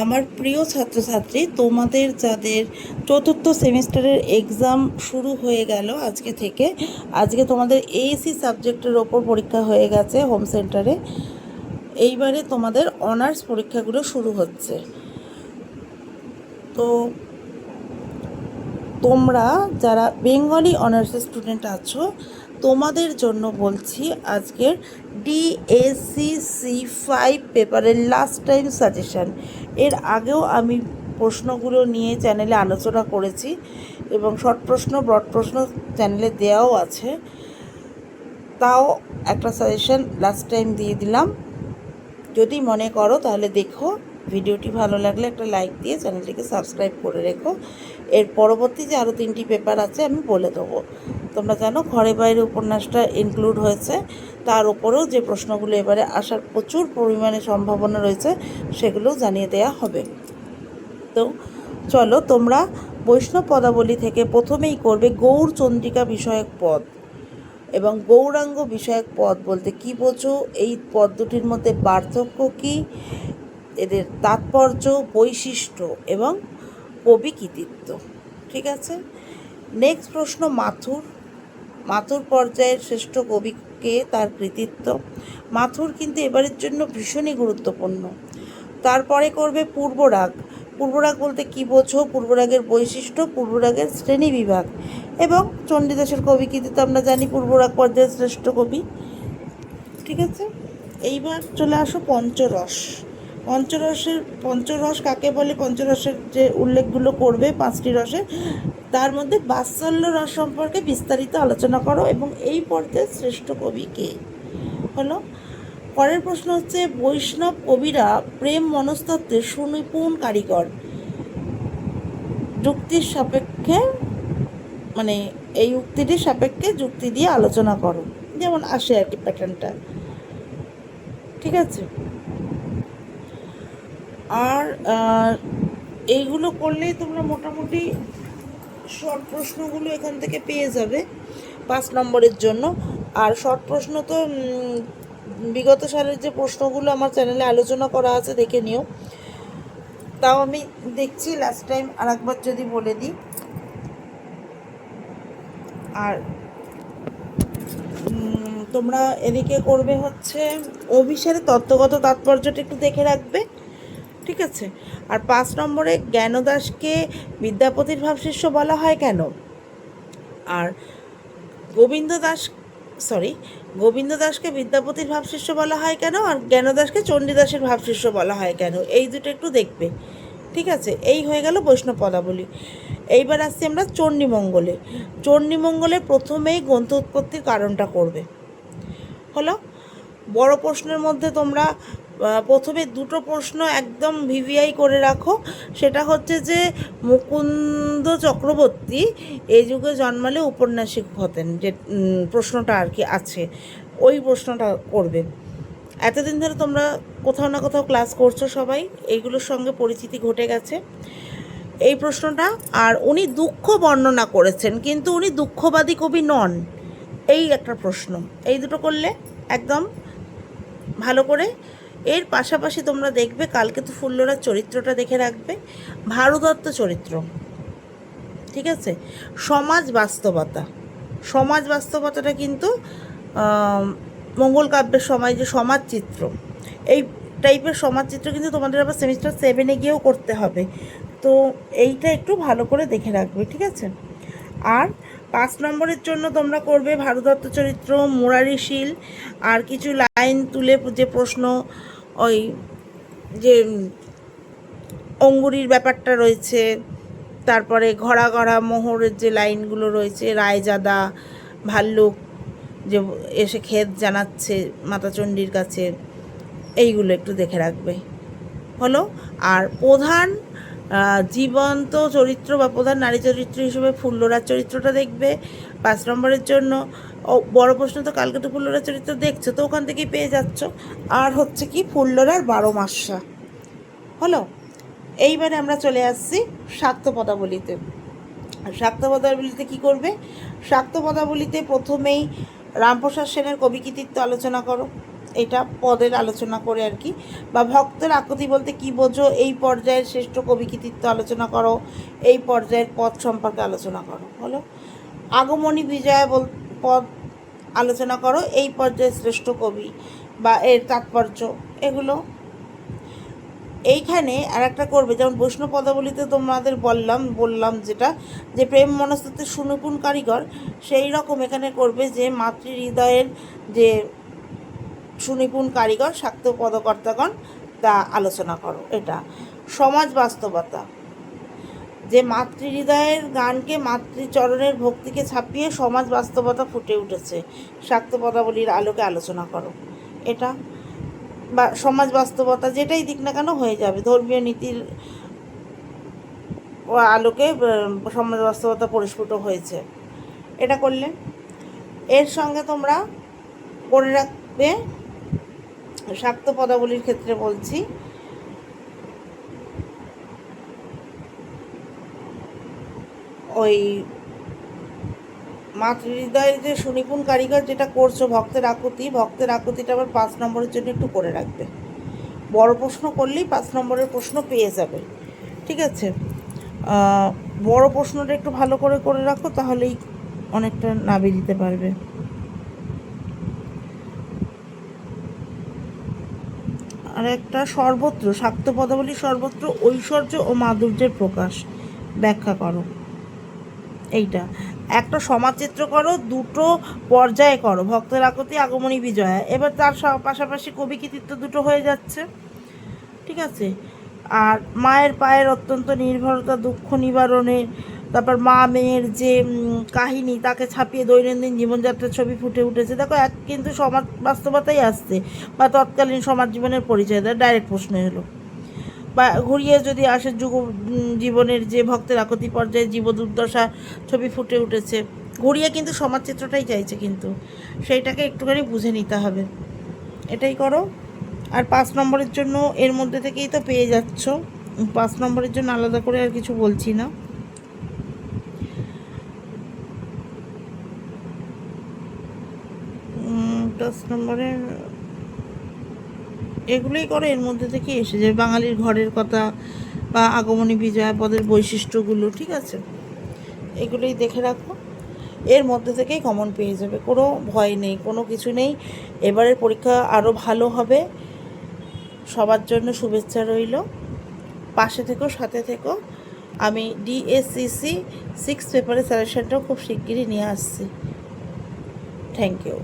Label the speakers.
Speaker 1: আমার প্রিয় ছাত্রছাত্রী, তোমাদের যাদের চতুর্থ সেমিস্টারের এক্সাম শুরু হয়ে গেল আজকে থেকে, আজকে তোমাদের এএসসি সাবজেক্টের ওপর পরীক্ষা হয়ে গেছে হোম সেন্টারে। এইবারে তোমাদের অনার্স পরীক্ষাগুলো শুরু হচ্ছে। তো তোমরা যারা বেঙ্গলি অনার্সের স্টুডেন্ট আছো, তোমাদের জন্য বলছি আজকের DSCC5 পেপারের লাস্ট টাইম সাজেশান। এর আগেও আমি প্রশ্নগুলো নিয়ে চ্যানেলে আলোচনা করেছি এবং শর্ট প্রশ্ন ব্রড প্রশ্ন চ্যানেলে দেওয়াও আছে, তাও একটা সাজেশান লাস্ট টাইম দিয়ে দিলাম। যদি মনে করো তাহলে দেখো, ভিডিওটি ভালো লাগলে একটা লাইক দিয়ে চ্যানেলটিকে সাবস্ক্রাইব করে রেখো। এর পরবর্তী যে আরও 3টি পেপার আছে আমি বলে দেবো। তোমরা জানো ঘরে বাইরে উপন্যাসটা ইনক্লুড হয়েছে, তার উপরেও যে প্রশ্নগুলো এবারে আসার প্রচুর পরিমাণে সম্ভাবনা রয়েছে সেগুলোও জানিয়ে দেওয়া হবে। তো চলো, তোমরা বৈষ্ণব পদাবলী থেকে প্রথমেই করবে গৌর চন্দ্রিকা বিষয়ক পদ এবং গৌরাঙ্গ বিষয়ক পদ বলতে কী বোঝো, এই পদ দুটির মধ্যে পার্থক্য কী, এদের তাৎপর্য, বৈশিষ্ট্য এবং কবি কৃতিত্ব। ঠিক আছে। নেক্সট প্রশ্ন মাথুর পর্যায়ের শ্রেষ্ঠ কবিকে, তার কৃতিত্ব। মাথুর কিন্তু এবারের জন্য ভীষণই গুরুত্বপূর্ণ। তারপরে করবে পূর্বরাগ বলতে কী বোঝো, পূর্বরাগের বৈশিষ্ট্য, পূর্বরাগের শ্রেণী বিভাগ এবং চণ্ডীদাসের কবি কৃতিত্ব। আমরা জানি পূর্বরাগ পর্যায়ের শ্রেষ্ঠ কবি। ঠিক আছে। এইবার চলে আসো পঞ্চরস কাকে বলে, পঞ্চরসের যে উল্লেখগুলো করবে 5টি রসের, তার মধ্যে বাৎসল্য রস সম্পর্কে বিস্তারিত আলোচনা করো এবং এই পর্যায়ে শ্রেষ্ঠ কবি কে হলো। পরের প্রশ্ন হচ্ছে বৈষ্ণব কবিরা প্রেম মনস্তত্ত্বের সুনিপুণ কারিগর। যুক্তির সাপেক্ষে, মানে এই উক্তিটির সাপেক্ষে যুক্তি দিয়ে আলোচনা করো, যেমন আসে আর কি প্যাটার্নটা। ঠিক আছে। আর এইগুলো করলেই তোমরা মোটামুটি শর্ট প্রশ্নগুলো এখান থেকে পেয়ে যাবে 5 নম্বরের জন্য। আর শর্ট প্রশ্ন তো বিগত সালের যে প্রশ্নগুলো আমার চ্যানেলে আলোচনা করা আছে দেখে নিও। তাও আমি দেখছি লাস্ট টাইম আর একবার যদি বলে দিই। আর তোমরা এদিকে করবে হচ্ছে অভিসারের তত্ত্বগত তাৎপর্যটা একটু দেখে রাখবে। ঠিক আছে। আর 5 নম্বরে জ্ঞানদাসকে বিদ্যাপতির ভাবশিষ্য বলা হয় কেন, আর গোবিন্দ দাসকে বিদ্যাপতির ভাবশিষ্য বলা হয় কেন, আর জ্ঞানদাসকে চণ্ডীদাসের ভাবশিষ্য বলা হয় কেন, এই দুটো একটু দেখবে। ঠিক আছে। এই হয়ে গেল বৈষ্ণব পদাবলী। এইবার আসছি আমরা চণ্ডীমঙ্গলে প্রথমেই গ্রন্থ উৎপত্তির কারণটা করবে হলো। বড় প্রশ্নের মধ্যে তোমরা প্রথমে 2টো প্রশ্ন একদম ভিভিআই করে রাখো। সেটা হচ্ছে যে মুকুন্দ চক্রবর্তী এই যুগে জন্মালে উপন্যাসিক হতেন, যে প্রশ্নটা আর কি আছে, ওই প্রশ্নটা করবে। এতদিন ধরে তোমরা কোথাও না কোথাও ক্লাস করছো, সবাই এইগুলোর সঙ্গে পরিচিতি ঘটে গেছে এই প্রশ্নটা। আর উনি দুঃখ বর্ণনা করেছেন, কিন্তু উনি দুঃখবাদী কবি নন, এই একটা প্রশ্ন। এই দুটো করলে একদম ভালো করে। এর পাশাপাশি তোমরা দেখবে কালকে তো ফুল্লরার চরিত্রটা দেখে রাখবে, ভারুদত্ত চরিত্র। ঠিক আছে। সমাজ বাস্তবতাটা কিন্তু মঙ্গল কাব্যের সময় যে সমাজ চিত্র, এই টাইপের সমাজ চিত্র কিন্তু তোমাদের আবার সেমিস্টার 7-এ গিয়েও করতে হবে। তো এইটা একটু ভালো করে দেখে রাখবে। ঠিক আছে। আর 5 নম্বরের জন্য তোমরা করবে ভারুদত্ত চরিত্র, মুরারিশীল, আর কিছু লাইন তুলে যে প্রশ্ন, ওই যে অঙ্গুরির ব্যাপারটা রয়েছে, তারপরে ঘড়া ঘড়া মোহরের যে লাইনগুলো রয়েছে, রায়জাদা ভাল্লুক যে এসে খেদ জানাচ্ছে মাতাচণ্ডীর কাছে, এইগুলো একটু দেখে রাখবে হলো। আর প্রধান জীবন্ত চরিত্র বা প্রধান নারী চরিত্র হিসেবে ফুল্লরার চরিত্রটা দেখবে 5 নম্বরের জন্য। বড় প্রশ্ন তো কালকে তো ফুল্লরার চরিত্র দেখছো, তো ওখান থেকেই পেয়ে যাচ্ছ। আর হচ্ছে কি ফুল্লরার 12 মাস্যা হলো। এইবারে আমরা চলে আসছি শাক্ত পদাবলীতে। শাক্ত পদাবলীতে কী করবে, শাক্ত পদাবলীতে প্রথমেই রামপ্রসাদ সেনের কবি কৃতিত্ব আলোচনা করো। এটা পদের আলোচনা করে আর কি, বা ভক্তের আকুতি বলতে কি বোঝো, এই পর্যায়ের শ্রেষ্ঠ কবি কৃতিত্ব আলোচনা করো, এই পর্যায়ের পদ সম্পর্কে আলোচনা করো। হলো আগমনী বিজয়া পদ আলোচনা করো, এই পর্যায়ের শ্রেষ্ঠ কবি বা এর তাৎপর্য, এগুলো। এইখানে আর একটা করবে, যেমন বৈষ্ণব পদাবলিতে তোমাদের বললাম যেটা, যে প্রেম মনস্তত্ত্বের সুনিপুণ কারিগর, সেই রকম এখানে করবে যে মাতৃহৃদয়ের যে সুনিপুণ কারিগর শাক্ত পদকর্তাগণ তা আলোচনা করো। এটা সমাজ বাস্তবতা, যে মাতৃহৃদয়ের গানকে মাতৃচরণের ভক্তিকে ছাপিয়ে সমাজ বাস্তবতা ফুটে উঠেছে, শাক্ত পদাবলীর আলোকে আলোচনা করো। এটা বা সমাজ বাস্তবতা যেটাই দিক না কেন হয়ে যাবে, ধর্মীয় নীতির আলোকে সমাজ বাস্তবতা পরিস্ফুট হয়েছে, এটা করলে। এর সঙ্গে তোমরা করে রাখবে, শাক্ত পদাবলীর ক্ষেত্রে বলছি, ওই মাতৃহৃদয়ের যে সুনিপুণ কারিগর যেটা করছো ভক্তের আকুতিটা আবার 5 নম্বরের জন্য একটু করে রাখবে। বড় প্রশ্ন করলেই 5 নম্বরের প্রশ্ন পেয়ে যাবে, ঠিক আছে? বড় প্রশ্নটা একটু ভালো করে রাখো, তাহলেই অনেকটা নাবি দিতে পারবে। আর একটা সর্বত্র, শাক্ত পদাবলী সর্বত্র ঐশ্বর্য ও মাধুর্যের প্রকাশ ব্যাখ্যা করো। এইটা একটা সমাজচিত্র করো, দুটো পর্যায়ে করো, ভক্তের আকুতি, আগমনী বিজয়া। এবার তার পাশাপাশি কবি কৃতিত্ব দুটো হয়ে যাচ্ছে, ঠিক আছে? আর মায়ের পায়ের অত্যন্ত নির্ভরতা, দুঃখ নিবারণে, তারপর মা মেয়ের যে কাহিনী তাকে ছাপিয়ে দৈনন্দিন জীবনযাত্রার ছবি ফুটে উঠেছে। দেখো কিন্তু সমাজ বাস্তবতাই আসছে, বা তৎকালীন সমাজ জীবনের পরিচয় দেয়, ডাইরেক্ট প্রশ্ন এলো। বা ঘুরিয়ে যদি আসে জীবনের যে ভক্তের আকুতি পর্যায়ে জীব দুর্দশা ছবি ফুটে উঠেছে, ঘুরিয়ে কিন্তু সমাজচিত্রটাই চাইছে, কিন্তু সেইটাকে একটুখানি বুঝে নিতে হবে। এটাই করো। আর 5 নম্বরের জন্য এর মধ্যে থেকেই তো পেয়ে যাচ্ছ, 5 নম্বরের জন্য আলাদা করে আর কিছু বলছি না। 10 নম্বরের এগুলোই করো, এর মধ্যে থেকে এসে যায় বাঙালির ঘরের কথা বা আগমনী বিজয়া পদের বৈশিষ্ট্যগুলো, ঠিক আছে? এগুলোই দেখে রাখো, এর মধ্যে থেকেই কমন পেয়ে যাবে, কোনো ভয় নেই, কোনো কিছু নেই। এবারের পরীক্ষা আরও ভালো হবে, সবার জন্য শুভেচ্ছা রইল। পাশে থেকো, সাথে থেকো। আমি DSCC 6 পেপারের সাজেশনটাও খুব শিগগিরই নিয়ে আসছি। Thank you.